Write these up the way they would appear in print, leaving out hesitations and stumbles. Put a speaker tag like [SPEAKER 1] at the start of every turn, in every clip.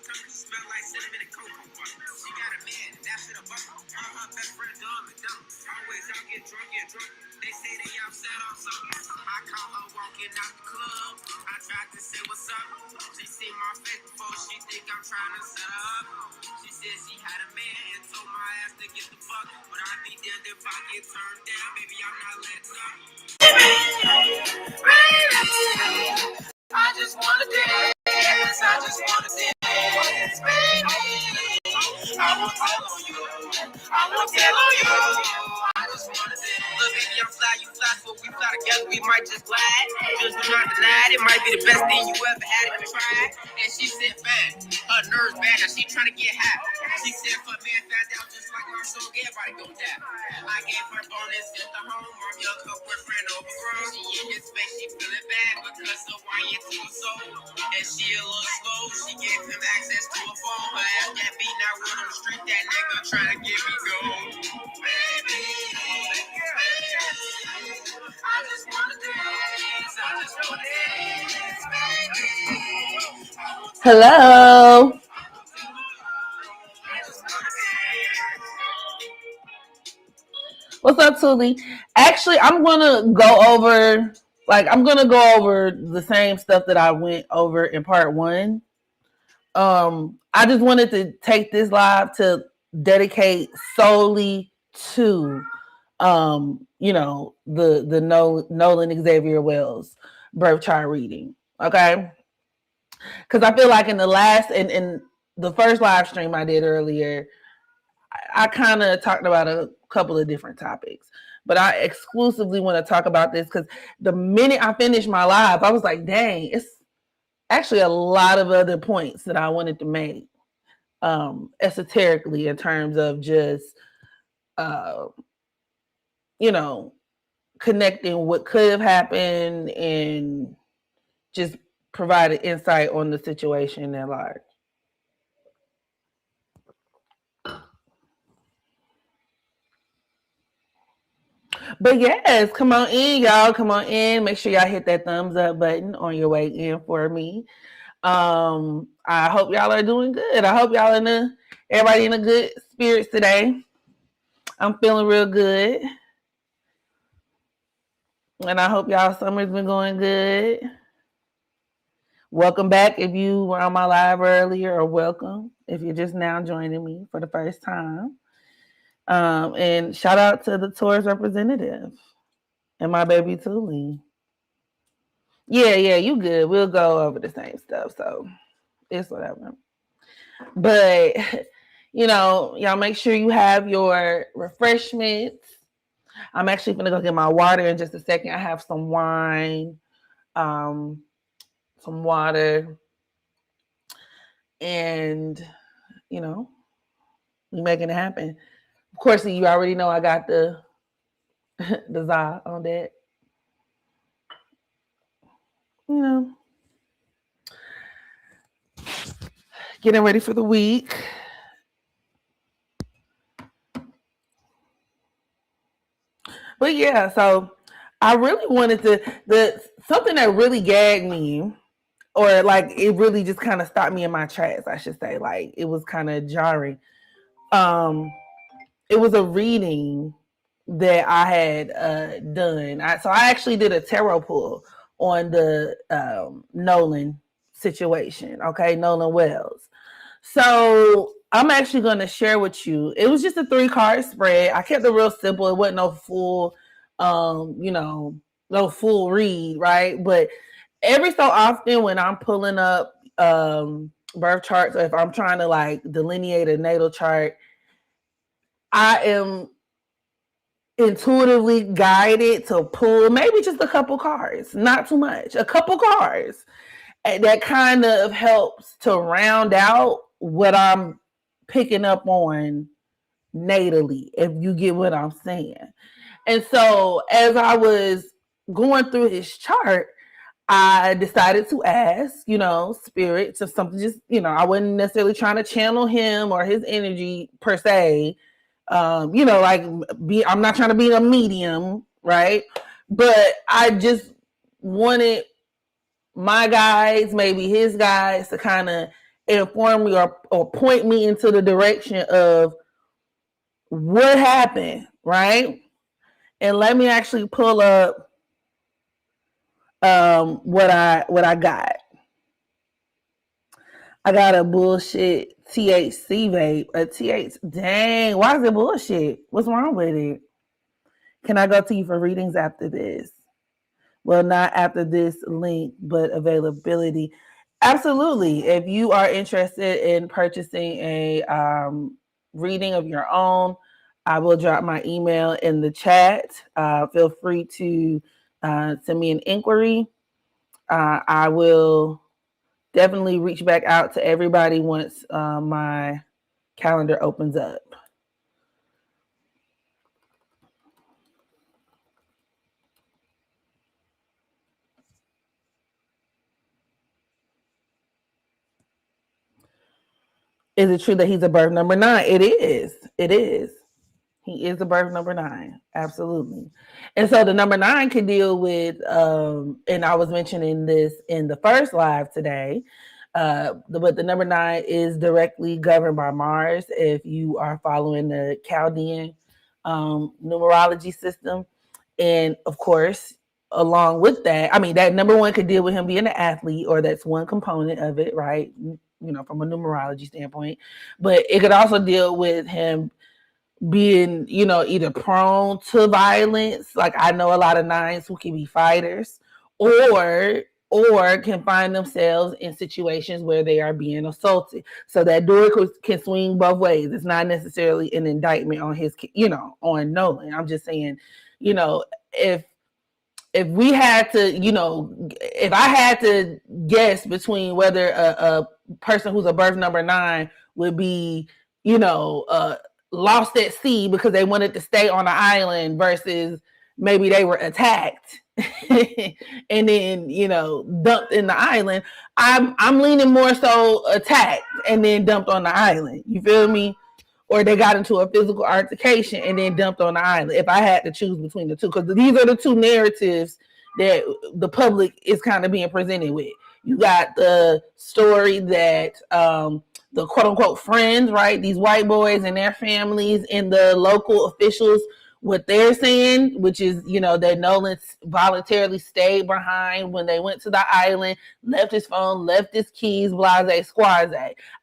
[SPEAKER 1] smell like cinnamon and cocoa butter. She got a man, that shit a butter. Her best friend dumb and dumb. Always out get drunk. They say they upset on something. I call her walking out the club. I tried to say what's up. She see my face before she think I'm trying to set her up. She said she had a man and told my ass to get the fuck. But I be there if I get turned down. Baby, I'm not letting up. I just wanna dance. I just wanna dance, baby. I won't tell on you. I won't tell on you. I just wanna dance. Look, baby, I'm fly, you fly, so we fly together. We might just glide. Just do not deny it. It might be the best thing you ever had if you tried. And she said, man, her nerves bad. Now she trying to get high. She said, for man found out just like my song, everybody gon' die. I gave her bonus at the home. I'm young, her boyfriend overgrown. She in his face, she feeling bad because of why you to her soul. And she a little slow. She gave him access to a phone. Her ass got beat out with on the street. That nigga trying to get me gold. Baby, I just wanna dance. I just wanna dance, baby. Hello. What's up, Tuli? Actually, I'm gonna go over the same stuff that I went over in part one. I just wanted to take this live to dedicate solely to the Nolan Xavier Wells birth chart reading. Okay. Because I feel like in the first live stream I did earlier, I kind of talked about a couple of different topics, but I exclusively want to talk about this because the minute I finished my live, I was like, dang, it's actually a lot of other points that I wanted to make esoterically in terms of just, connecting what could have happened and just provided insight on the situation at large. But yes, come on in, y'all. Come on in. Make sure y'all hit that thumbs up button on your way in for me. I hope y'all are doing good. I hope y'all everybody in a good spirits today. I'm feeling real good. And I hope y'all summer's been going good. Welcome back if you were on my live earlier, or welcome if you're just now joining me for the first time. And shout out to the Taurus representative and my baby Tuli. Yeah, you good. We'll go over the same stuff, so it's whatever. But y'all make sure you have your refreshments. I'm actually gonna go get my water in just a second. I have some wine, some water, and we're making it happen. Of course, you already know I got the za on that. Getting ready for the week. But yeah, so I really wanted something that really gagged me, or like it really just kind of stopped me in my tracks, I should say. Like it was kind of jarring. It was a reading that I had done. So I actually did a tarot pull on the Nolan situation. Okay, Nolan Wells. So I'm actually going to share with you. It was just a 3-card spread. I kept it real simple. It wasn't no full, no full read, right? But every so often when I'm pulling up birth charts, or if I'm trying to like delineate a natal chart, I am intuitively guided to pull maybe just a couple cards, not too much, a couple cards. And that kind of helps to round out what I'm picking up on natally, if you get what I'm saying. And so as I was going through his chart, I decided to ask, spirit, to something just, I wasn't necessarily trying to channel him or his energy per se. I'm not trying to be a medium, right? But I just wanted my guys, maybe his guys, to kind of
[SPEAKER 2] inform me or point me into the direction of what happened, right? And let me actually pull up what I got. I got a bullshit THC vape. A dang, why is it bullshit? What's wrong with it? Can I go to you for readings after this? Well, not after this link, but availability. Absolutely. If you are interested in purchasing a reading of your own, I will drop my email in the chat. Feel free to send me an inquiry. I will definitely reach back out to everybody once my calendar opens up. Is it true that he's a birth number 9? It is. It is. He is a birth number 9. Absolutely. And so the number 9 can deal with, and I was mentioning this in the first live today, but the number 9 is directly governed by Mars. If you are following the Chaldean numerology system. And of course, along with that, I mean, that number 1 could deal with him being an athlete, or that's one component of it, right? You know, from a numerology standpoint. But it could also deal with him being, you know, either prone to violence. Like, I know a lot of 9s who can be fighters, or can find themselves in situations where they are being assaulted. So that door can swing both ways. It's not necessarily an indictment on his, you know, on Nolan. I'm just saying, you know, if we had to, you know, if I had to guess between whether a person who's a birth number 9 would be, you know, lost at sea because they wanted to stay on an island versus maybe they were attacked and then, you know, dumped in the island, I'm leaning more so attacked and then dumped on the island. You feel me? Or they got into a physical altercation and then dumped on the island. If I had to choose between the two, because these are the two narratives that the public is kind of being presented with. You got the story that the quote unquote friends, right? These white boys and their families and the local officials, what they're saying, which is, you know, that Nolan voluntarily stayed behind when they went to the island, left his phone, left his keys, blase, squaze.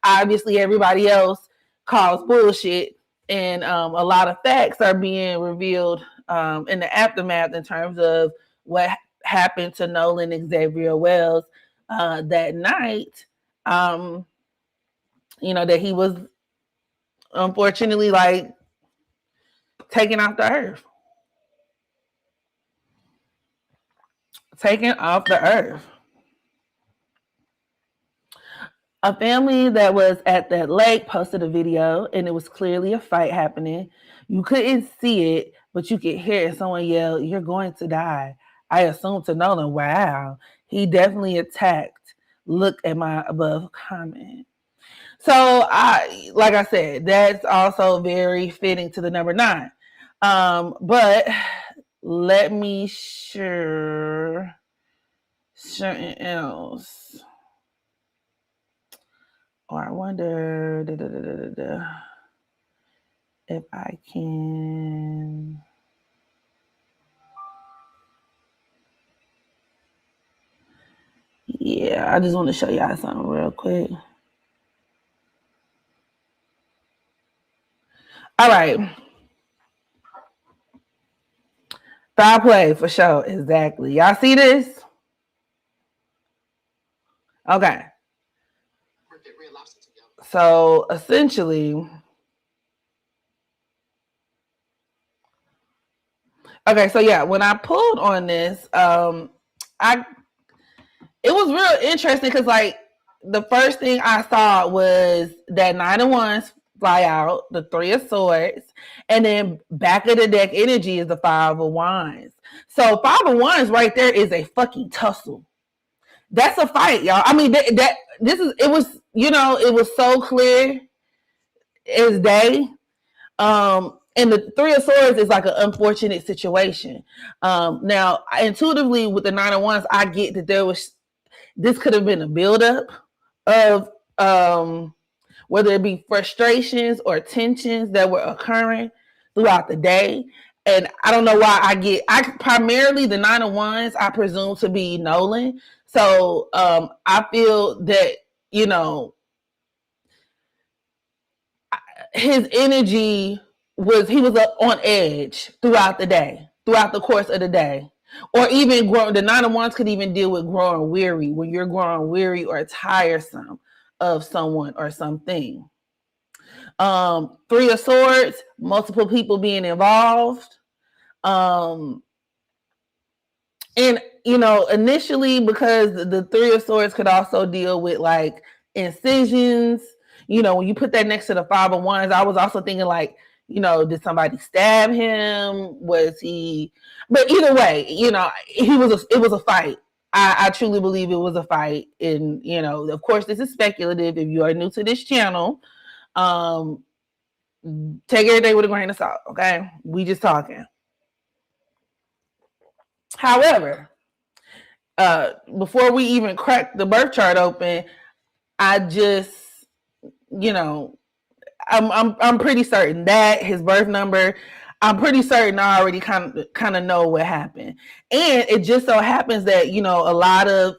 [SPEAKER 2] Obviously, everybody else calls bullshit, and a lot of facts are being revealed in the aftermath in terms of what happened to Nolan and Xavier Wells that night. You know, that he was unfortunately like taken off the earth. Taken off the earth. A family that was at that lake posted a video, and it was clearly a fight happening. You couldn't see it, but you could hear someone yell, "You're going to die." I assumed to Nolan, wow, he definitely attacked. Look at my above comment. So, like I said, that's also very fitting to the number 9. But let me share something else. Or I wonder if I can. Yeah, I just want to show y'all something real quick. All right. Foul play for sure. Exactly. Y'all see this? Okay. So essentially, okay, so yeah, when I pulled on this, it was real interesting because like the first thing I saw was that 9 of Wands fly out, the 3 of Swords, and then back of the deck energy is the 5 of Wands. So 5 of Wands right there is a fucking tussle. That's a fight, y'all. I mean, it was, you know, it was so clear as day. And the 3 of Swords is like an unfortunate situation. Now, intuitively with the 9 of Wands, I get that this could have been a buildup of whether it be frustrations or tensions that were occurring throughout the day. And I don't know why I primarily the 9 of Wands, I presume to be Nolan. So I feel that, you know, his energy he was up on edge throughout the day, throughout the course of the day. Or even the 9 of Wands could even deal with growing weary, when you're growing weary or tiresome of someone or something. 3 of Swords, multiple people being involved. And you know, initially, because the 3 of Swords could also deal with like incisions. You know, when you put that next to the 5 of Wands, I was also thinking like, you know, did somebody stab him? Was he? But either way, you know, it was a fight. I truly believe it was a fight. And, you know, of course, this is speculative. If you are new to this channel, take everything with a grain of salt, okay? We just talking. However, before we even crack the birth chart open, I just, you know, I'm pretty certain that his birth number, I'm pretty certain I already kind of know what happened. And it just so happens that, you know, a lot of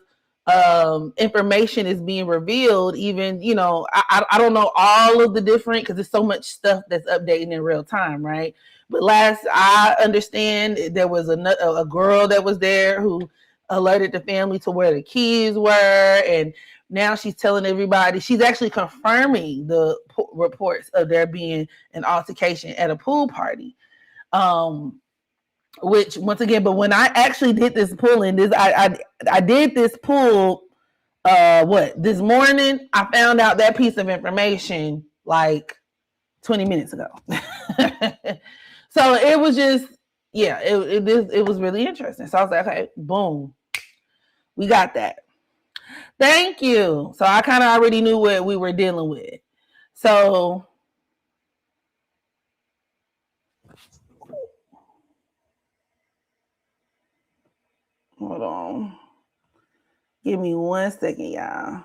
[SPEAKER 2] information is being revealed. Even, you know, I don't know all of the different, because there's so much stuff that's updating in real time, right? But last I understand, there was a girl that was there who alerted the family to where the keys were, and now she's telling everybody, she's actually confirming the reports of there being an altercation at a pool party. Which once again, but when I actually did this pulling, I did this pull this morning, I found out that piece of information like 20 minutes ago. So it was just, yeah, it was really interesting. So I was like, okay, boom, we got that. Thank you. So I kind of already knew what we were dealing with. So hold on. Give me 1 second, y'all.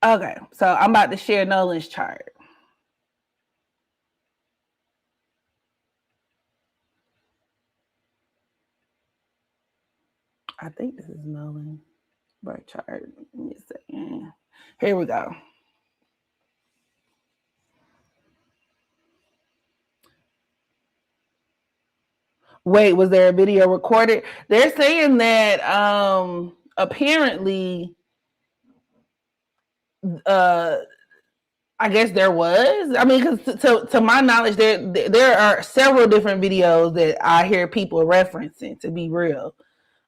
[SPEAKER 2] Okay, so I'm about to share Nolan's chart. I think this is Nolan birth chart. Give me a second. Here we go. Wait, was there a video recorded? They're saying that apparently I guess there was. I mean, because to my knowledge, there are several different videos that I hear people referencing. To be real,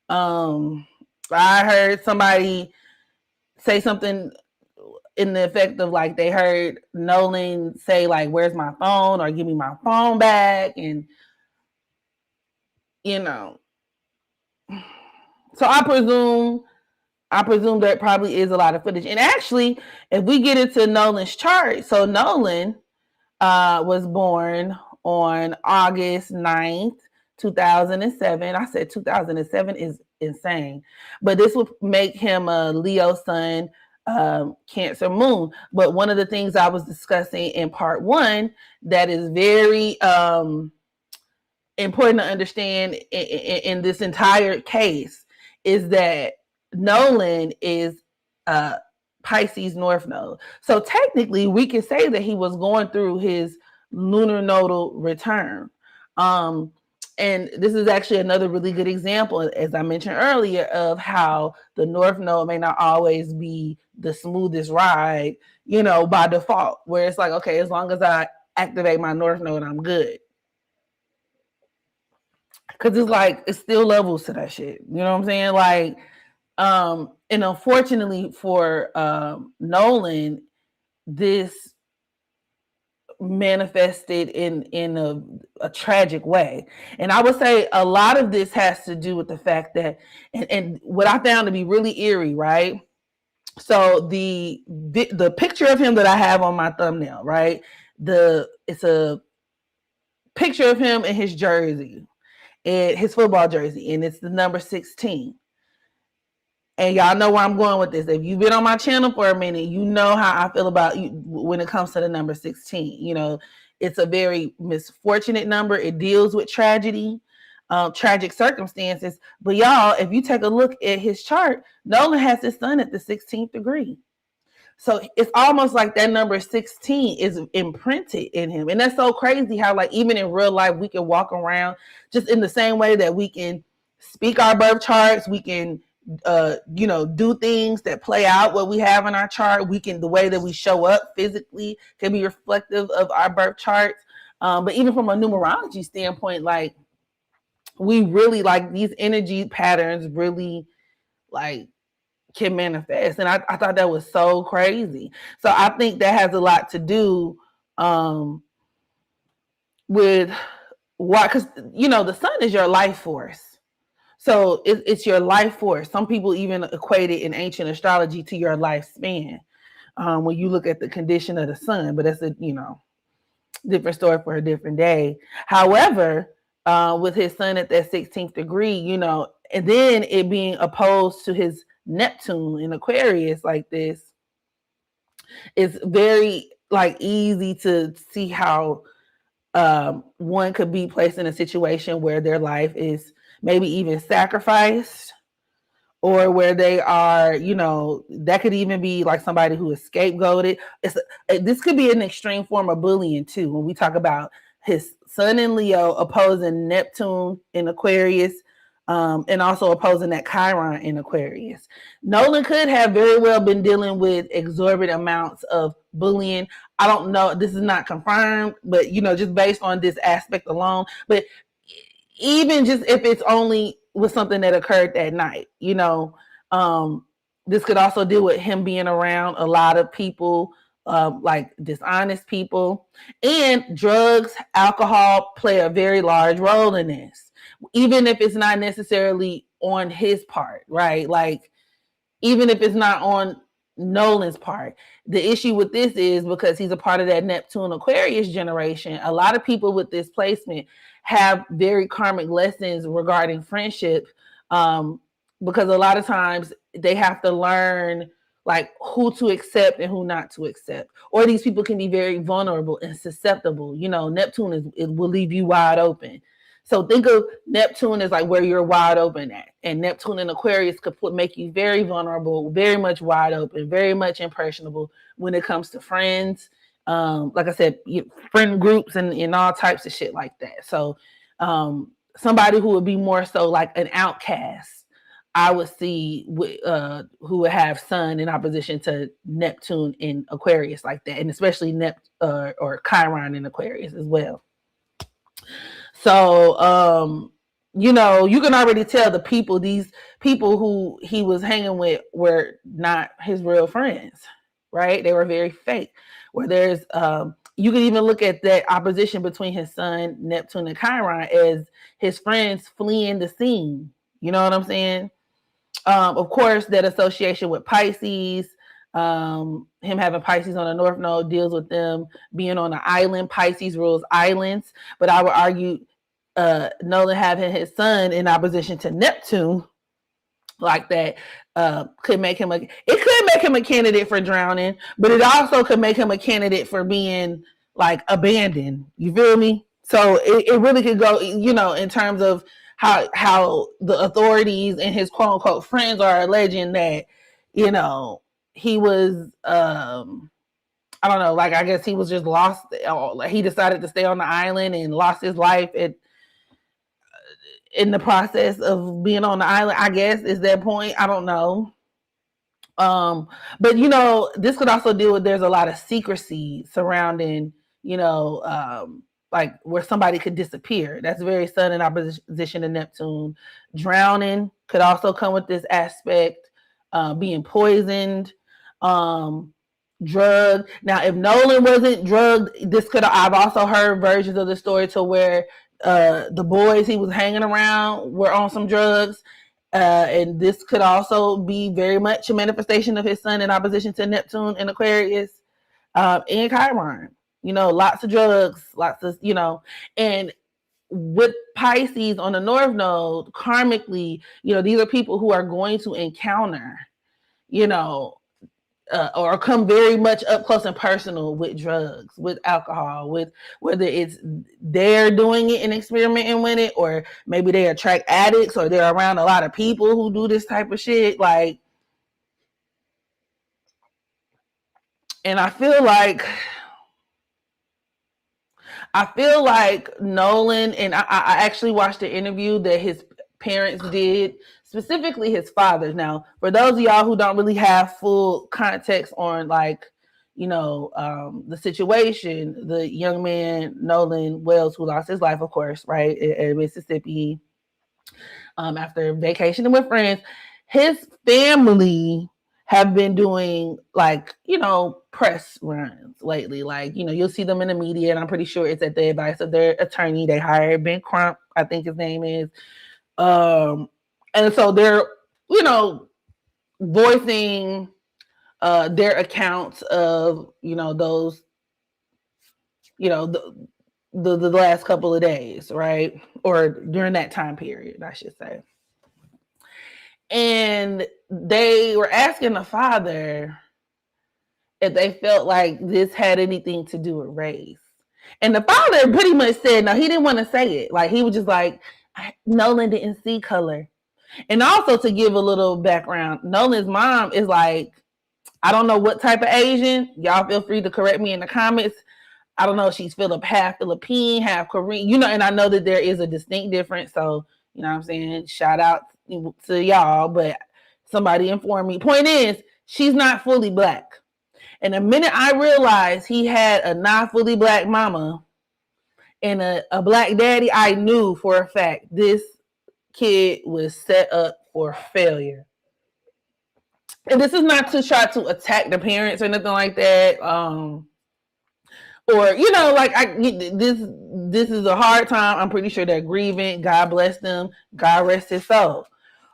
[SPEAKER 2] I heard somebody say something in the effect of like they heard Nolan say like, "Where's my phone?" or "Give me my phone back," and you know. So I presume there probably is a lot of footage. And actually, if we get into Nolan's chart, so Nolan was born on August 9th, 2007. I said 2007 is insane. But this would make him a Leo sun, Cancer moon. But one of the things I was discussing in part 1 that is very important to understand in this entire case is that Nolan is Pisces North Node. So technically, we can say that he was going through his lunar nodal return. And this is actually another really good example, as I mentioned earlier, of how the North Node may not always be the smoothest ride, you know, by default, where it's like, okay, as long as I activate my North Node, I'm good. Cause it's like it's still levels to that shit. You know what I'm saying? Like, and unfortunately for Nolan, this manifested in a tragic way. And I would say a lot of this has to do with the fact that, and what I found to be really eerie, right, So the picture of him that I have on my thumbnail, right? It's a picture of him in his jersey, and his football jersey, and it's the number 16. And y'all know where I'm going with this. If you've been on my channel for a minute, you know how I feel about you when it comes to the number 16. You know, it's a very misfortunate number. It deals with tragedy, tragic circumstances. But y'all, if you take a look at his chart, Nolan has his sun at the 16th degree. So it's almost like that number 16 is imprinted in him. And that's so crazy how, like, even in real life, we can walk around just in the same way that we can speak our birth charts. We can, do things that play out what we have in our chart. The way that we show up physically can be reflective of our birth charts. But even from a numerology standpoint, like, we really, like, these energy patterns really, like, can manifest. And I thought that was so crazy. So I think that has a lot to do with why, because the sun is your life force. So it's your life force. Some people even equate it in ancient astrology to your lifespan when you look at the condition of the sun. But that's a different story for a different day. However, with his sun at that 16th degree, and then it being opposed to his Neptune in Aquarius like this, it's very, like, easy to see how one could be placed in a situation where their life is maybe even sacrificed, or where they are, that could even be like somebody who is scapegoated. This could be an extreme form of bullying too. When we talk about his sun in Leo opposing Neptune in Aquarius, and also opposing that Chiron in Aquarius. Nolan could have very well been dealing with exorbitant amounts of bullying. I don't know. This is not confirmed, but, just based on this aspect alone. But even just if it's only with something that occurred that night, this could also deal with him being around a lot of people, like dishonest people, and drugs, alcohol play a very large role in this. Even if it's not necessarily on his part, right? Like, even if it's not on Nolan's part. The issue with this is because he's a part of that Neptune Aquarius generation, a lot of people with this placement have very karmic lessons regarding friendship, because a lot of times they have to learn, like, who to accept and who not to accept. Or these people can be very vulnerable and susceptible. Neptune will leave you wide open. So think of Neptune as like where you're wide open at. And Neptune in Aquarius could make you very vulnerable, very much wide open, very much impressionable when it comes to friends. Like I said, friend groups and all types of shit like that. So somebody who would be more so like an outcast, I would see who would have Sun in opposition to Neptune in Aquarius like that. And especially or Chiron in Aquarius as well. So, you can already tell these people who he was hanging with were not his real friends, right? They were very fake. Where there's, you can even look at that opposition between his Sun, Neptune, and Chiron as his friends fleeing the scene. You know what I'm saying? Of course, that association with Pisces, him having Pisces on the North Node deals with them being on an island. Pisces rules islands, but I would argue Nolan having his Sun in opposition to Neptune like that could make him a candidate for drowning, but it also could make him a candidate for being like abandoned. You feel me? So it really could go, in terms of how the authorities and his quote unquote friends are alleging that, he was I don't know, like, I guess he was just lost. He decided to stay on the island and lost his life in the process of being on the island, I guess, is that point. I don't know. But this could also deal with, there's a lot of secrecy surrounding, like where somebody could disappear. That's very Sun in opposition to Neptune. Drowning could also come with this aspect, being poisoned, drugged. Now, if Nolan wasn't drugged, I've also heard versions of the story to where the boys he was hanging around were on some drugs, And this could also be very much a manifestation of his sun in opposition to Neptune and Aquarius, and Chiron. Lots of drugs, lots of, and with Pisces on the North Node, karmically, these are people who are going to encounter, or come very much up close and personal with drugs, with alcohol, with whether it's they're doing it and experimenting with it, or maybe they attract addicts, or they're around a lot of people who do this type of shit. Like, and I feel like Nolan, and I actually watched the interview that his parents did, specifically his father's. Now, for those of y'all who don't really have full context on the situation, the young man Nolan Wells, who lost his life, of course, right, in Mississippi, after vacationing with friends, his family have been doing press runs lately. You'll see them in the media, and I'm pretty sure it's at the advice of their attorney. They hired Ben Crump, I think his name is. And so they're, voicing their accounts of, those, the last couple of days, right? Or during that time period, I should say. And they were asking the father if they felt like this had anything to do with race. And the father pretty much said, no, he didn't want to say it. Like, he was just like, Nolan didn't see color. And also, to give a little background, Nolan's mom is like, I don't know what type of Asian. Y'all feel free to correct me in the comments. I don't know if she's half Philippine, half Korean, and I know that there is a distinct difference. So, you know what I'm saying? Shout out to y'all, but somebody informed me. Point is, she's not fully black. And the minute I realized he had a not fully black mama and a black daddy, I knew for a fact this kid was set up for failure. And this is not to try to attack the parents or nothing like that. This is a hard time. I'm pretty sure they're grieving. God bless them. God rest his soul.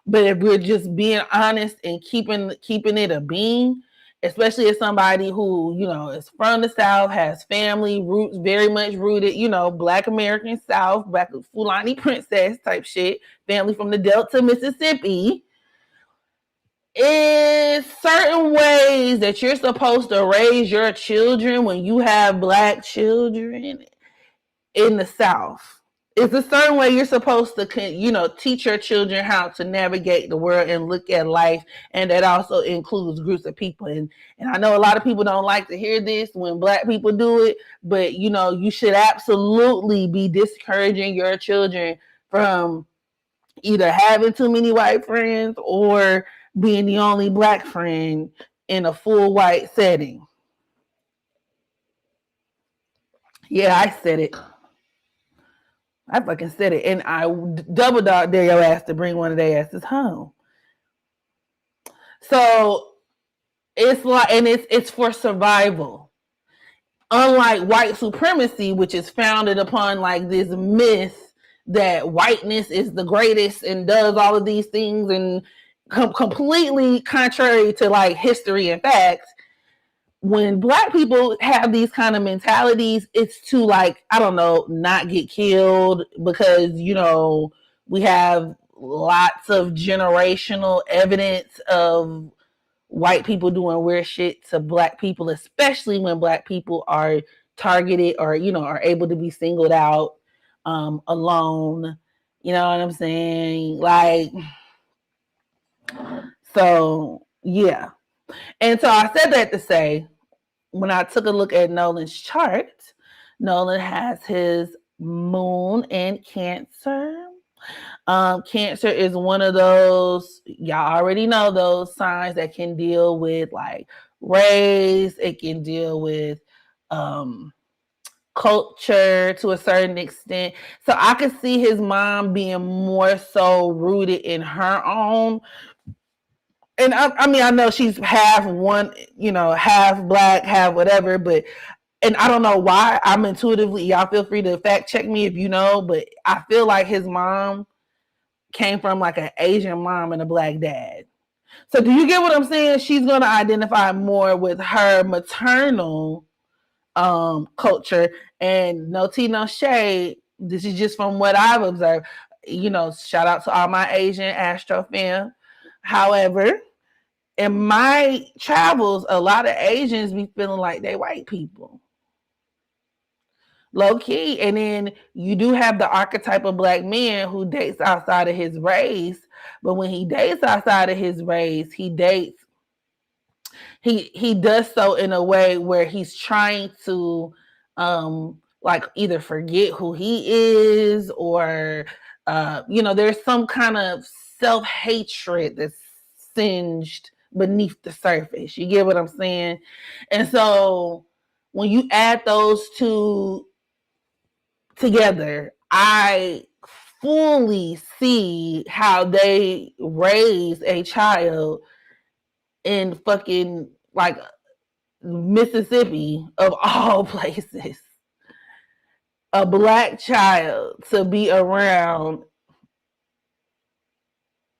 [SPEAKER 2] But if we're just being honest and keeping it a being, especially as somebody who, is from the South, has family roots, very much rooted, Black American South, Black Fulani princess type shit, family from the Delta, Mississippi, is certain ways that you're supposed to raise your children when you have Black children in the South. It's a certain way you're supposed to, teach your children how to navigate the world and look at life. And that also includes groups of people. And I know a lot of people don't like to hear this when Black people do it, but, you should absolutely be discouraging your children from either having too many white friends or being the only Black friend in a full white setting. Yeah, I said it. I fucking said it. And I double dog dare your ass to bring one of their asses home. So it's like, and it's for survival. Unlike white supremacy, which is founded upon like this myth that whiteness is the greatest and does all of these things and completely contrary to like history and facts. When Black people have these kind of mentalities, it's to like, I don't know, not get killed because, we have lots of generational evidence of white people doing weird shit to Black people, especially when Black people are targeted or, are able to be singled out alone. You know what I'm saying? Like, so, yeah. And so I said that to say, when I took a look at Nolan's chart, Nolan has his moon in Cancer. Cancer is one of those, y'all already know those signs that can deal with like race. It can deal with culture to a certain extent. So I could see his mom being more so rooted in her own. And I know she's half one, half Black, half whatever, and I don't know why. I'm intuitively, y'all feel free to fact check me if you know, but I feel like his mom came from like an Asian mom and a black dad. So do you get what I'm saying? She's going to identify more with her maternal culture, and no tea, no shade. This is just from what I've observed. Shout out to all my Asian Astro fam. However, in my travels, a lot of Asians be feeling like they white people. Low key. And then you do have the archetype of black man who dates outside of his race. But when he dates outside of his race, he does so in a way where he's trying to like either forget who he is, or there's some kind of self-hatred that's singed beneath the surface. You get what I'm saying? And so when you add those two together, I fully see how they raise a child in fucking like Mississippi of all places. A black child to be around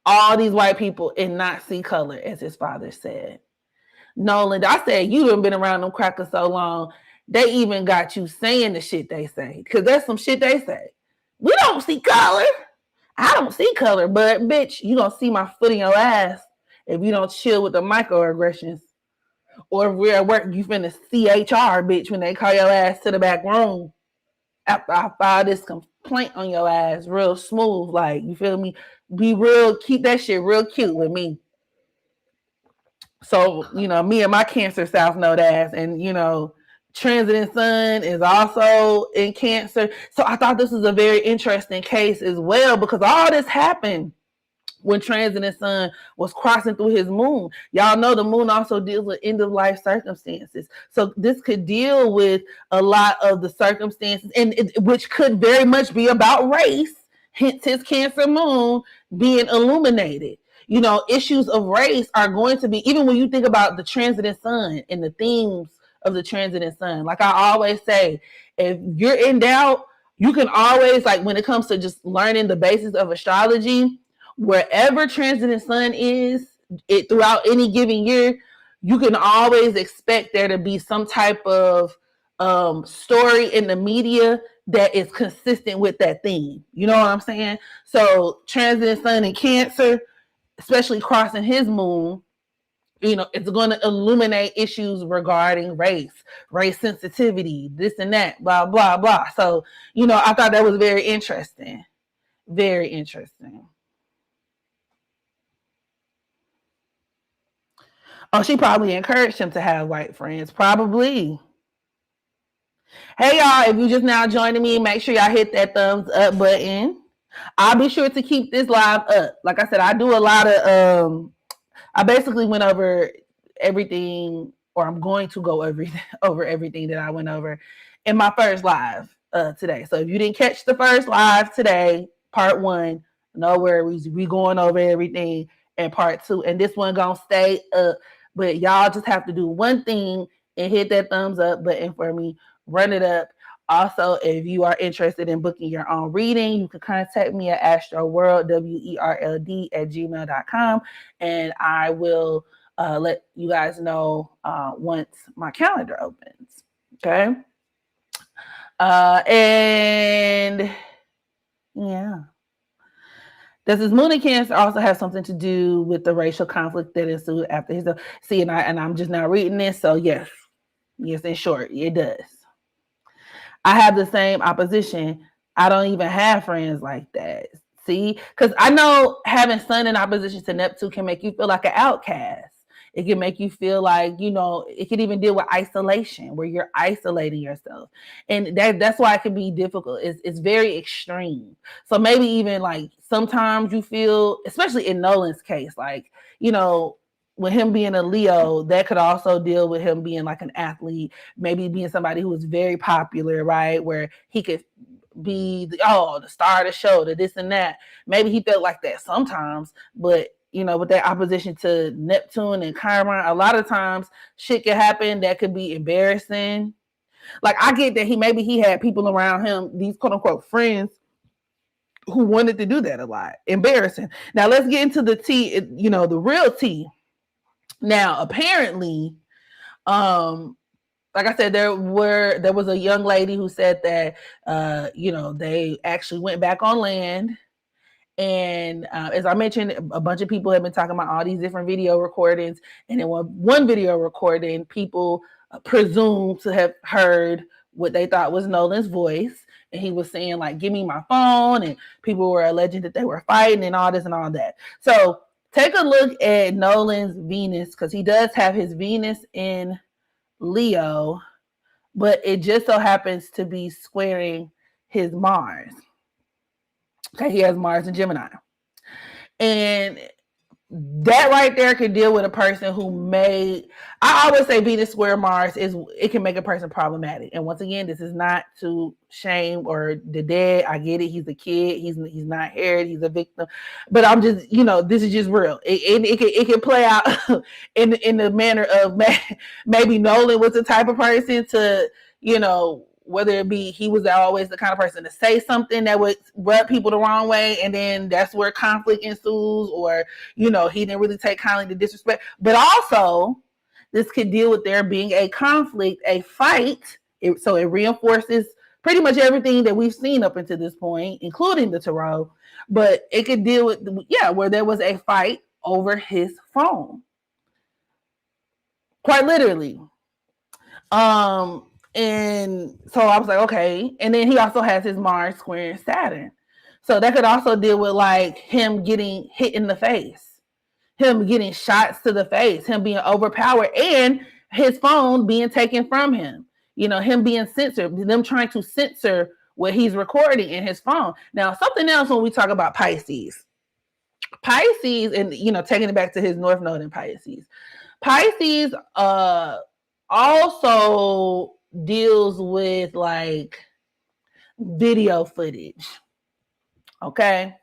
[SPEAKER 2] all these white people and not see color, as his father said. Nolan, I said, you done been around them crackers so long, they even got you saying the shit they say. Because that's some shit they say. We don't see color. I don't see color, but bitch, you gonna see my foot in your ass if you don't chill with the microaggressions. Or if we're at work, you finna CHR, bitch, when they call your ass to the back room after I file this complaint on your ass real smooth. Like, you feel me? Be real, keep that shit real cute with me. So, me and my Cancer South Node ass, and, Transiting Sun is also in Cancer. So I thought this was a very interesting case as well, because all this happened when Transiting Sun was crossing through his moon. Y'all know the moon also deals with end-of-life circumstances. So this could deal with a lot of the circumstances, which could very much be about race, hence his Cancer moon being illuminated. Issues of race are going to be, even when you think about the Transiting Sun and the themes of the Transiting Sun, like I always say, if you're in doubt, you can always, like when it comes to just learning the basis of astrology, wherever Transiting Sun is throughout any given year, you can always expect there to be some type of story in the media that is consistent with that theme. You know what I'm saying? So Transiting Sun in Cancer, especially crossing his moon, it's going to illuminate issues regarding race sensitivity, this and that, blah, blah, blah. So, I thought that was very interesting. Very interesting. Oh, she probably encouraged him to have white friends. Probably. Hey, y'all, if you just now joining me, make sure y'all hit that thumbs up button. I'll be sure to keep this live up. Like I said, I do a lot of, I basically went over everything, or I'm going to go over everything that I went over in my first live today. So if you didn't catch the first live today, part 1, no worries. We going over everything in part 2. And this one gonna stay up. But y'all just have to do one thing and hit that thumbs up button for me. Run it up. Also, if you are interested in booking your own reading, you can contact me at astroworld, WERLD @gmail.com, and I will let you guys know once my calendar opens. Okay. And yeah. Does his moon in Cancer also have something to do with the racial conflict that ensued after his? See, and I'm just now reading this, so yes, in short, it does. I have the same opposition. I don't even have friends like that. See, because I know having Sun in opposition to Neptune can make you feel like an outcast. It can make you feel like, it can even deal with isolation, where you're isolating yourself. And that's why it can be difficult. It's very extreme. So maybe even like sometimes you feel, especially in Nolan's case, like, with him being a Leo, that could also deal with him being like an athlete, maybe being somebody who is very popular, right? Where he could be the star of the show, the this and that. Maybe he felt like that sometimes, but with that opposition to Neptune and Chiron, a lot of times shit can happen that could be embarrassing. Like, I get that he had people around him, these quote unquote friends, who wanted to do that a lot. Embarrassing. Now let's get into the tea, the real tea. Now, apparently, like I said, there was a young lady who said that they actually went back on land. And as I mentioned, a bunch of people have been talking about all these different video recordings. And in one video recording, people presumed to have heard what they thought was Nolan's voice. And he was saying, like, give me my phone. And people were alleging that they were fighting and all this and all that. So take a look at Nolan's Venus, because he does have his Venus in Leo, but it just so happens to be squaring his Mars. Okay, he has Mars and Gemini. And that right there could deal with a person who I always say Venus square Mars it can make a person problematic. And once again, this is not to shame or the dead. I get it. He's a kid. He's not haired. He's a victim. But I'm just, this is just real. It can play out in the manner of maybe Nolan was the type of person to, whether it be he was always the kind of person to say something that would rub people the wrong way, and then that's where conflict ensues, or he didn't really take kindly to disrespect. But also, this could deal with there being a conflict, a fight. So it reinforces pretty much everything that we've seen up until this point, including the tarot. But it could deal with where there was a fight over his phone, quite literally. And so I was like, okay. And then he also has his Mars squaring Saturn. So that could also deal with like him getting hit in the face, him getting shots to the face, him being overpowered, and his phone being taken from him, him being censored, them trying to censor what he's recording in his phone. Now, something else when we talk about Pisces, and, taking it back to his North Node in Pisces, also deals with like video footage. Okay.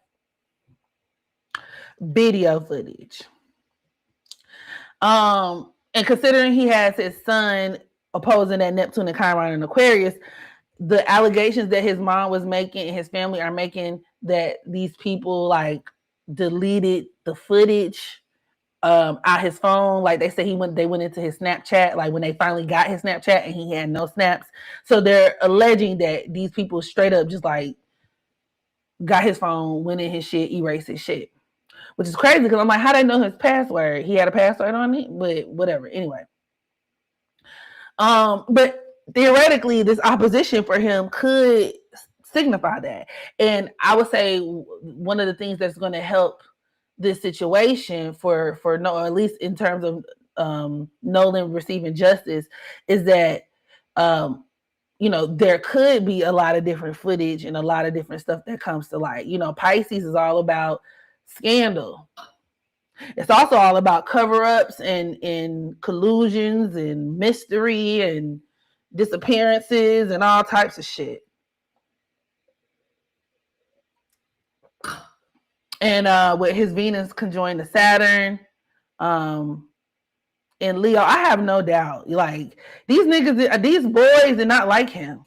[SPEAKER 2] Video footage. And considering he has his sun opposing that Neptune and Chiron and Aquarius, the allegations that his mom was making and his family are making that these people like deleted the footage out his phone. Like they say they went into his Snapchat, like when they finally got his Snapchat and he had no snaps. So they're alleging that these people straight up just like got his phone, went in his shit, erased his shit. Which is crazy because I'm like, how did they know his password? He had a password on it, but whatever. Anyway. But theoretically, this opposition for him could signify that. And I would say one of the things that's going to help this situation for at least in terms of Nolan receiving justice is that there could be a lot of different footage and a lot of different stuff that comes to light. Pisces is all about scandal. It's also all about cover-ups and collusions and mystery and disappearances and all types of shit. And with his Venus conjoined to Saturn, in Leo, I have no doubt. Like these boys did not like him.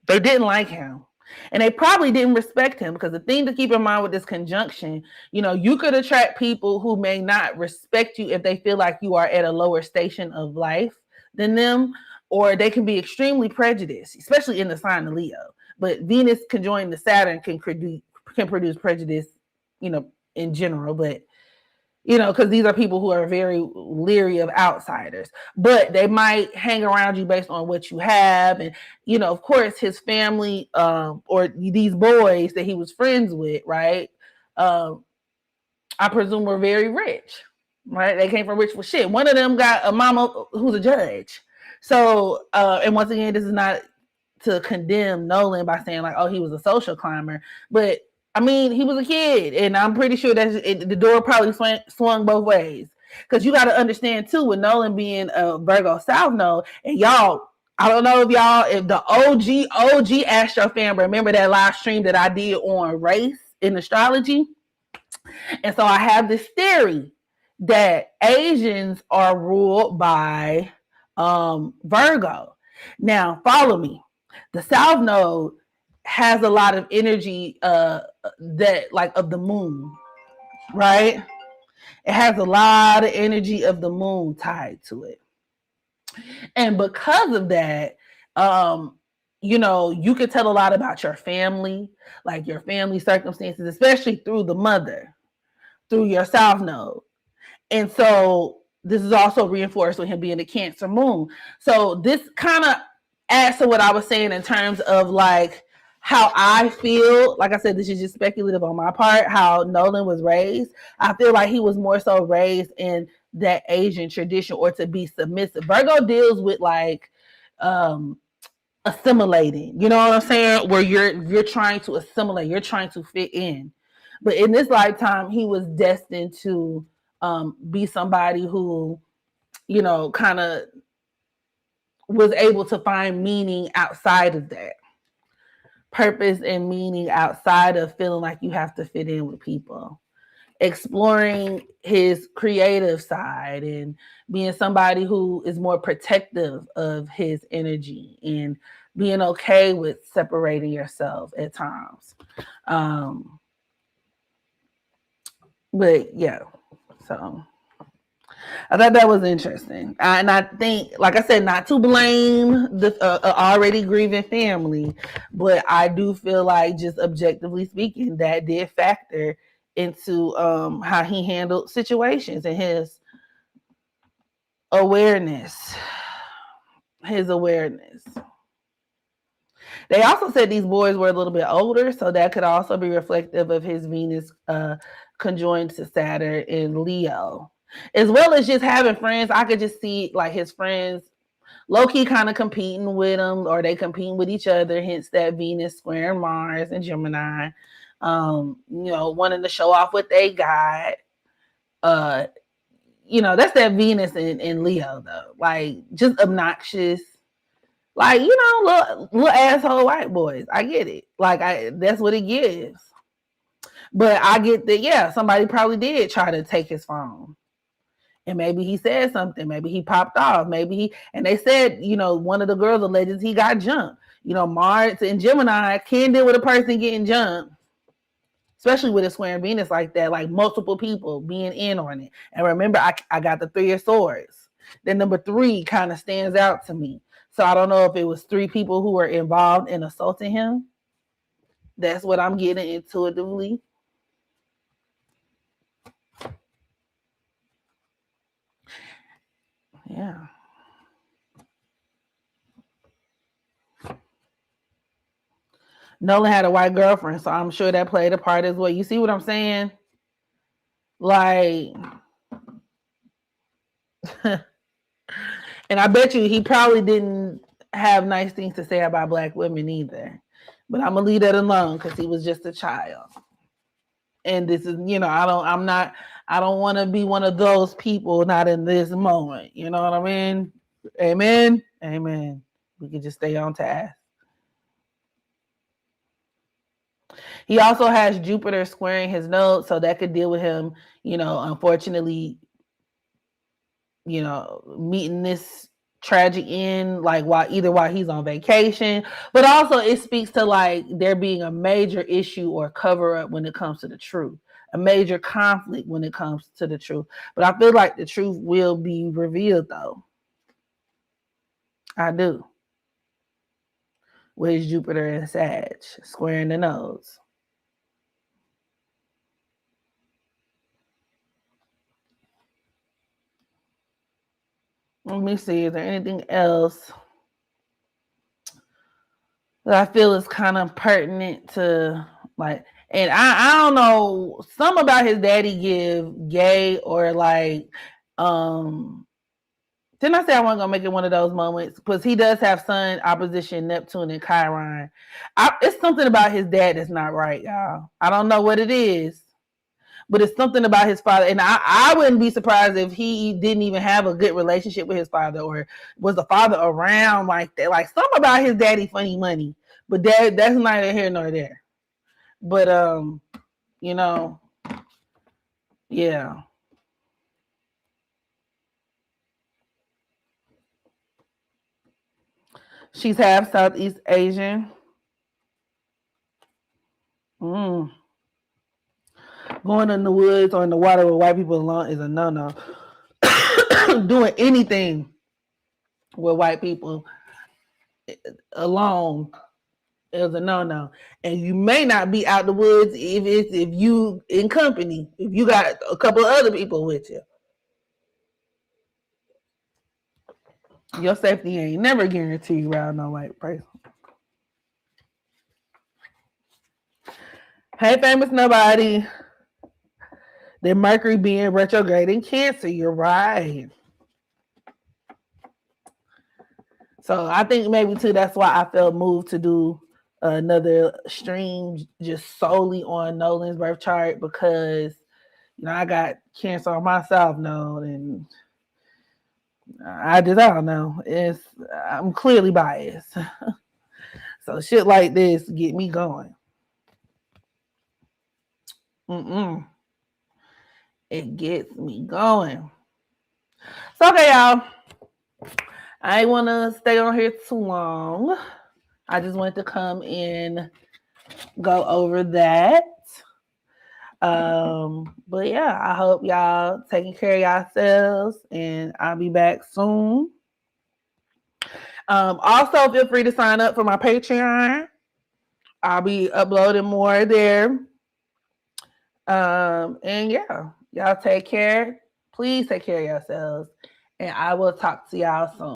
[SPEAKER 2] They didn't like him. And they probably didn't respect him, because the thing to keep in mind with this conjunction, you could attract people who may not respect you if they feel like you are at a lower station of life than them, or they can be extremely prejudiced, especially in the sign of Leo. But Venus conjoined to Saturn can produce prejudice, in general, but because these are people who are very leery of outsiders, but they might hang around you based on what you have. And, of course, his family or these boys that he was friends with, right? I presume were very rich, right? They came from rich for shit. One of them got a mama who's a judge. So, and once again, this is not to condemn Nolan by saying like, oh, he was a social climber, but I mean, he was a kid, and I'm pretty sure that the door probably swung both ways. Because you got to understand, too, with Nolan being a Virgo South Node, and y'all, I don't know if the OG Astro fan remember that live stream that I did on race in astrology. And so I have this theory that Asians are ruled by Virgo. Now, follow me. The South Node has a lot of energy that like of the moon, right? It has a lot of energy of the moon tied to it. And because of that, um, you could tell a lot about your family, like your family circumstances, especially through the mother, through your south node. And so this is also reinforced with him being a Cancer moon. So this kind of adds to what I was saying in terms of like how I feel. Like I said, this is just speculative on my part, how Nolan was raised. I feel like he was more so raised in that Asian tradition or to be submissive. Virgo deals with like um assimilating. You know what I'm saying? Where you're trying to assimilate, you're trying to fit in. But in this lifetime, he was destined to be somebody who, kind of was able to find meaning outside of that, purpose and meaning outside of feeling like you have to fit in with people, exploring his creative side and being somebody who is more protective of his energy and being okay with separating yourself at times. Um, but yeah, so I thought that was interesting. And I think, like I said, not to blame the already grieving family, but I do feel like, just objectively speaking, that did factor into how he handled situations and awareness. His awareness. They also said these boys were a little bit older, so that could also be reflective of his Venus conjoined to Saturn in Leo. As well as just having friends, I could just see like his friends low-key kind of competing with him, or they competing with each other, hence that Venus squaring Mars and Gemini. Wanting to show off what they got. Uh, that's that Venus in Leo though. Like just obnoxious. Like, little asshole white boys. I get it. Like that's what it gives. But I get that, yeah, somebody probably did try to take his phone. And maybe he said something. Maybe he popped off. And they said, one of the girls alleges he got jumped. Mars and Gemini can't deal with a person getting jumped, especially with a square Venus like that, like multiple people being in on it. And remember, I got the 3 of swords. Then number 3 kind of stands out to me. So I don't know if it was 3 people who were involved in assaulting him. That's what I'm getting intuitively. Yeah. Nolan had a white girlfriend, so I'm sure that played a part as well. You see what I'm saying? Like, and I bet you he probably didn't have nice things to say about black women either. But I'm gonna leave that alone because he was just a child. And this is, I don't want to be one of those people, not in this moment. You know what I mean? Amen. Amen. We can just stay on task. He also has Jupiter squaring his node, so that could deal with him, unfortunately, meeting this tragic end, like while he's on vacation, but also it speaks to like there being a major issue or cover up when it comes to the truth, a major conflict when it comes to the truth. But I feel like the truth will be revealed though. I do. With Jupiter and Sag squaring the nodes. Let me see. Is there anything else that I feel is kind of pertinent to like? And I don't know, some about his daddy give gay or like didn't I say I wasn't gonna make it one of those moments? Because he does have Sun opposition Neptune and Chiron. It's something about his dad that's not right, y'all. I don't know what it is, but it's something about his father. And I wouldn't be surprised if he didn't even have a good relationship with his father, or was the father around like that. Like something about his daddy funny money. But that's neither here nor there. But you know, yeah. She's half Southeast Asian. Mm. Going in the woods or in the water with white people alone is a no-no. Doing anything with white people alone is a no-no. And you may not be out the woods if you in company, if you got a couple of other people with you. Your safety ain't never guaranteed around no white person. Hey, famous nobody. That Mercury being retrograde in Cancer, you're right. So I think maybe too that's why I felt moved to do another stream just solely on Nolan's birth chart, because I got Cancer on my South Node, and I don't know. I'm clearly biased. So shit like this get me going. It gets me going. So okay, y'all. I ain't want to stay on here too long. I just wanted to come and go over that. But yeah, I hope y'all taking care of yourselves, and I'll be back soon. Also, feel free to sign up for my Patreon. I'll be uploading more there. And yeah, y'all take care. Please take care of yourselves, and I will talk to y'all soon.